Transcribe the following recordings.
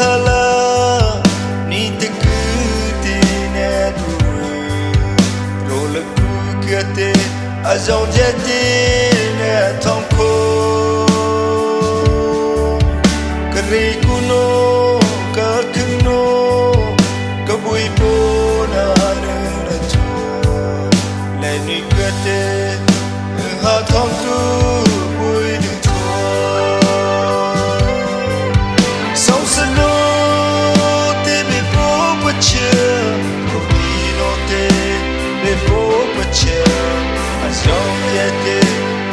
kahala ni tekute ne du rola ku kate azon jete ne thonko kare kuno ka kuno ka bui bona na chu le ni kate ha thonko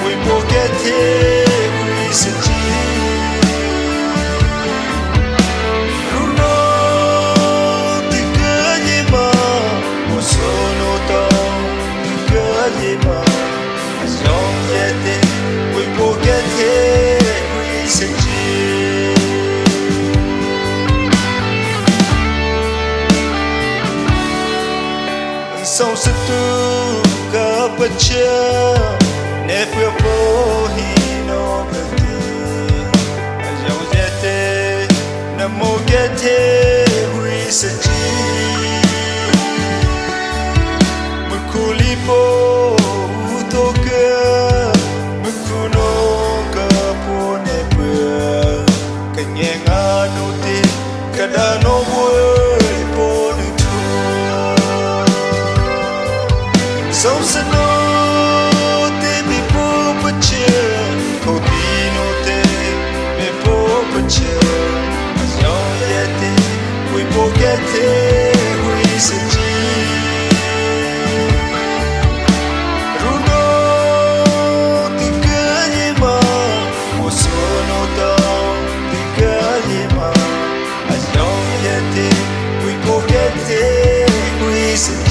we forget it, we sit Runo di Gajima, Mosono Tom di Gajima. As long as we forget it, we sit So situ kapacha never for hino bati ajau jete namo gete hui saji mukuli po utoka mukuno ka po nepa kanyenga no te kada no boy po nutu so sano we forget it, we sit Runo di Gajima, Mosono Tom di Gajima. As long as we forget it, we sit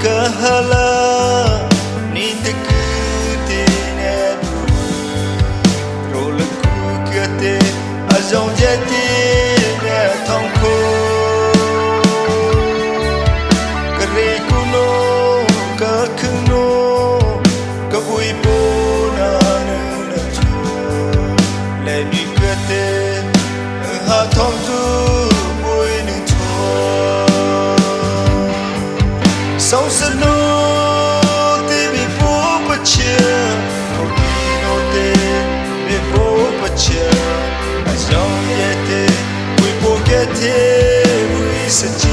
kahala ni tekute ne du rola ku kate azon jete ne thonko kare kuno ka kuno ka bui bona na chu le ni kate ha thonko bui ni chu so sano te bi po pacha no te bi po pacha as long as we forget it we sit